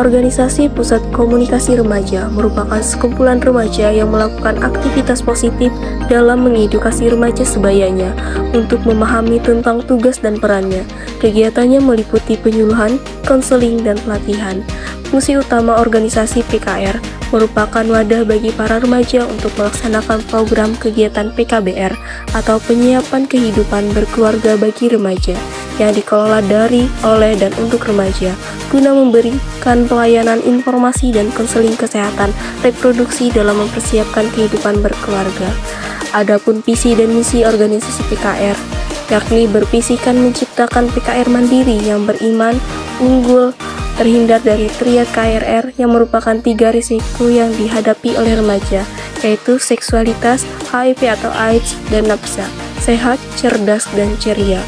Organisasi Pusat Komunikasi Remaja merupakan sekumpulan remaja yang melakukan aktivitas positif dalam mengedukasi remaja sebayanya untuk memahami tentang tugas dan perannya. Kegiatannya meliputi penyuluhan, konseling, dan pelatihan. Fungsi utama organisasi PKR merupakan wadah bagi para remaja untuk melaksanakan program kegiatan PKBR atau penyiapan kehidupan berkeluarga bagi remaja yang dikelola dari, oleh, dan untuk remaja, guna memberikan pelayanan informasi dan konseling kesehatan reproduksi dalam mempersiapkan kehidupan berkeluarga. Adapun visi dan misi organisasi PKR, yakni bervisikan menciptakan PKR mandiri yang beriman, unggul, terhindar dari triad KRR yang merupakan 3 risiko yang dihadapi oleh remaja, yaitu seksualitas, HIV atau AIDS, dan nafsa, sehat, cerdas, dan ceria.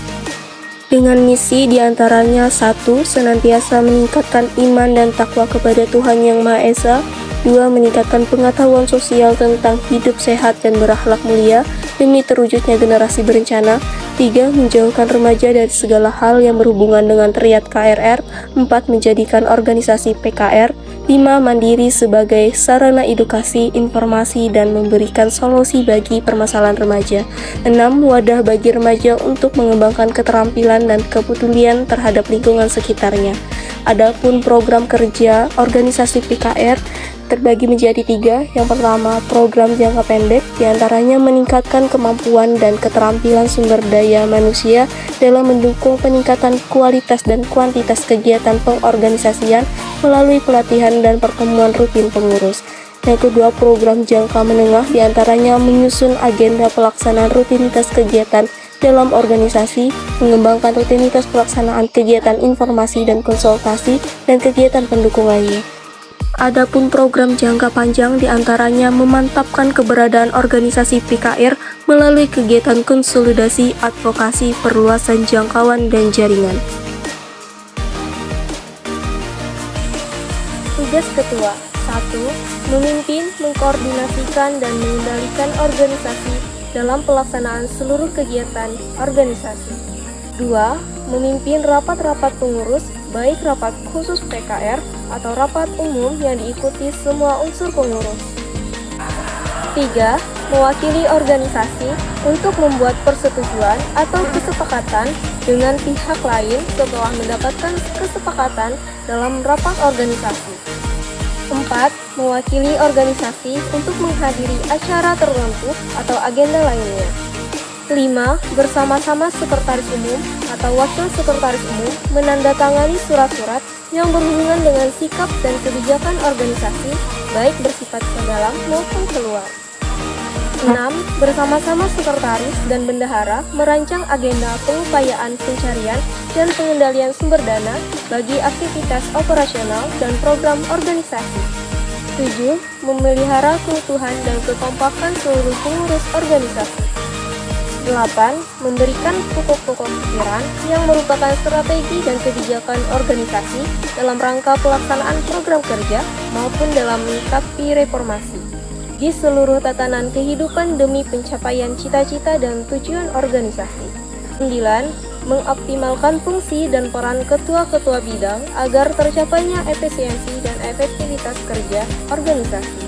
Dengan misi diantaranya 1. Senantiasa meningkatkan iman dan takwa kepada Tuhan Yang Maha Esa. 2. Meningkatkan pengetahuan sosial tentang hidup sehat dan berakhlak mulia demi terwujudnya generasi berencana. 3. Menjauhkan remaja dari segala hal yang berhubungan dengan triad KRR. 4. Menjadikan organisasi PKR 5. Mandiri sebagai sarana edukasi, informasi, dan memberikan solusi bagi permasalahan remaja. 6. Wadah bagi remaja untuk mengembangkan keterampilan dan kepedulian terhadap lingkungan sekitarnya. Adapun program kerja organisasi PKR terbagi menjadi 3. Yang pertama, program jangka pendek, diantaranya meningkatkan kemampuan dan keterampilan sumber daya manusia dalam mendukung peningkatan kualitas dan kuantitas kegiatan pengorganisasian melalui pelatihan dan pertemuan rutin pengurus. Yang kedua, program jangka menengah, diantaranya menyusun agenda pelaksanaan rutinitas kegiatan dalam organisasi, mengembangkan rutinitas pelaksanaan kegiatan informasi dan konsultasi, dan kegiatan pendukung lainnya. Adapun program jangka panjang diantaranya memantapkan keberadaan organisasi PKR melalui kegiatan konsolidasi, advokasi, perluasan jangkauan, dan jaringan. Tugas Ketua 1. Memimpin, mengkoordinasikan, dan mengendalikan organisasi dalam pelaksanaan seluruh kegiatan organisasi. 2. Memimpin rapat-rapat pengurus, baik rapat khusus PKR atau rapat umum yang diikuti semua unsur pengurus. 3. Mewakili organisasi untuk membuat persetujuan atau kesepakatan dengan pihak lain setelah mendapatkan kesepakatan dalam rapat organisasi. 4. Mewakili organisasi untuk menghadiri acara tertentu atau agenda lainnya. 5. Bersama-sama sekretaris umum atau wakil sekretaris umum menandatangani surat-surat yang berhubungan dengan sikap dan kebijakan organisasi, baik bersifat ke dalam maupun keluar. 6. Bersama-sama sekretaris dan bendahara merancang agenda pengupayaan pencarian dan pengendalian sumber dana bagi aktivitas operasional dan program organisasi. 7. Memelihara keutuhan dan kekompakan seluruh pengurus organisasi. 8. Memberikan pokok-pokok pikiran yang merupakan strategi dan kebijakan organisasi dalam rangka pelaksanaan program kerja maupun dalam menyikapi reformasi di seluruh tatanan kehidupan demi pencapaian cita-cita dan tujuan organisasi. 9. Mengoptimalkan fungsi dan peran ketua-ketua bidang agar tercapainya efisiensi dan efektivitas kerja organisasi.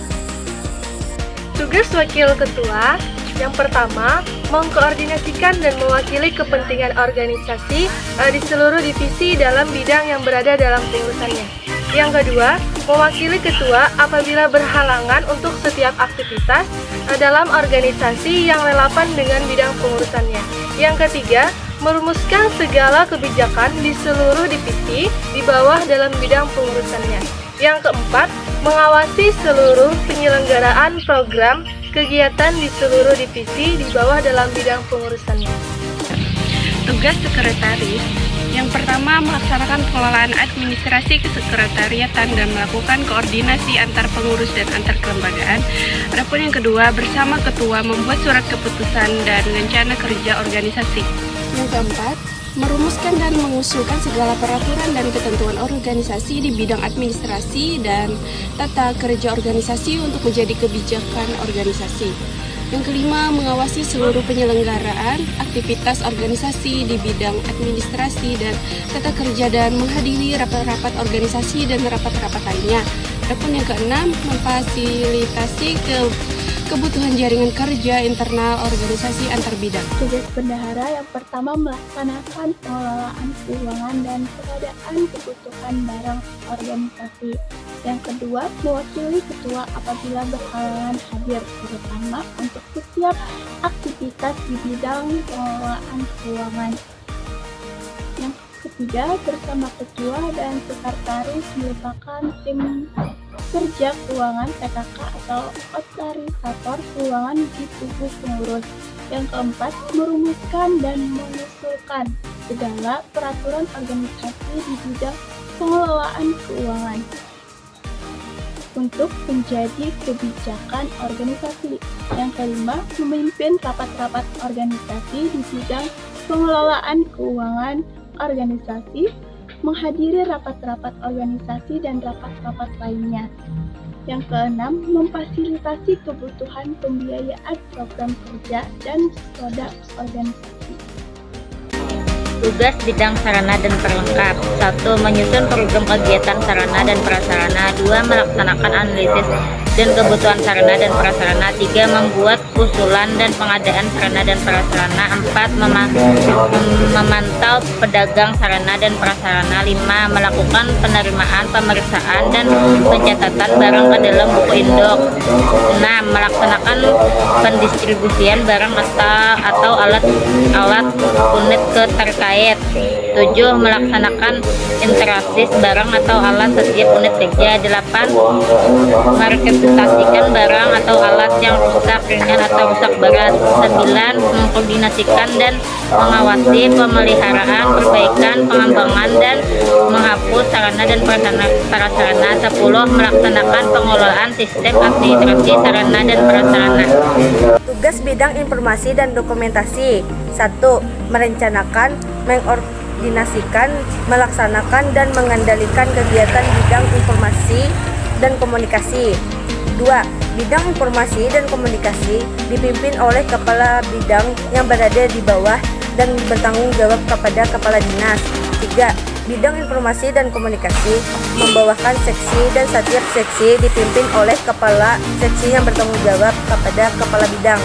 Tugas Wakil Ketua yang pertama, mengkoordinasikan dan mewakili kepentingan organisasi di seluruh divisi dalam bidang yang berada dalam pengurusannya. Yang kedua, mewakili ketua apabila berhalangan untuk setiap aktivitas dalam organisasi yang relevan dengan bidang pengurusannya. Yang ketiga, merumuskan segala kebijakan di seluruh divisi di bawah dalam bidang pengurusannya. Yang keempat, mengawasi seluruh penyelenggaraan program kegiatan di seluruh divisi di bawah dalam bidang pengurusannya. Tugas sekretaris yang pertama, melaksanakan pengelolaan administrasi kesekretariatan dan melakukan koordinasi antar pengurus dan antar kelembagaan. Adapun yang kedua, bersama ketua membuat surat keputusan dan rencana kerja organisasi. Yang keempat, merumuskan dan mengusulkan segala peraturan dan ketentuan organisasi di bidang administrasi dan tata kerja organisasi untuk menjadi kebijakan organisasi. Yang kelima, mengawasi seluruh penyelenggaraan aktivitas organisasi di bidang administrasi dan tata kerja dan menghadiri rapat-rapat organisasi dan rapat-rapat lainnya. Adapun yang keenam, memfasilitasi kebutuhan jaringan kerja internal organisasi antar bidang. Tugas bendahara yang pertama melaksanakan pengelolaan keuangan dan pengadaan kebutuhan barang organisasi. Yang kedua, mewakili ketua apabila berhalangan hadir, terutama untuk setiap aktivitas di bidang pengelolaan keuangan. Yang ketiga, bersama ketua dan sekretaris merupakan tim kerja keuangan PKK atau otorisator keuangan di tubuh pengurus. Yang keempat, merumuskan dan mengusulkan segala peraturan organisasi di bidang pengelolaan keuangan untuk menjadi kebijakan organisasi. Yang kelima, memimpin rapat-rapat organisasi di bidang pengelolaan keuangan organisasi, menghadiri rapat-rapat organisasi dan rapat-rapat lainnya. Yang keenam, memfasilitasi kebutuhan pembiayaan program kerja dan produk organisasi. Tugas bidang sarana dan perlengkap. 1. Menyusun program kegiatan sarana dan prasarana. 2. Melaksanakan analisis dan kebutuhan sarana dan prasarana. 3. Membuat usulan dan pengadaan sarana dan prasarana. 4. Memantau pedagang sarana dan prasarana. 5. Melakukan penerimaan, pemeriksaan, dan pencatatan barang ke dalam buku induk. 6. Melaksanakan pendistribusian barang atau alat unit terkait. 7. Melaksanakan interaksi barang atau alat setiap unit kerja. 8. Merepresentasikan barang atau alat yang rusak ringan atau rusak berat. 9. Mengkoordinasikan dan mengawasi pemeliharaan, perbaikan, pengembangan, dan menghapus sarana dan prasarana. 10. Melaksanakan pengelolaan sistem administrasi sarana dan prasarana. Tugas bidang informasi dan dokumentasi. 1. Merencanakan, mengordinasikan, melaksanakan, dan mengendalikan kegiatan bidang informasi dan komunikasi. 2. Bidang informasi dan komunikasi dipimpin oleh kepala bidang yang berada di bawah dan bertanggung jawab kepada kepala dinas. 3. Bidang informasi dan komunikasi membawakan seksi dan setiap seksi dipimpin oleh kepala seksi yang bertanggung jawab kepada kepala bidang.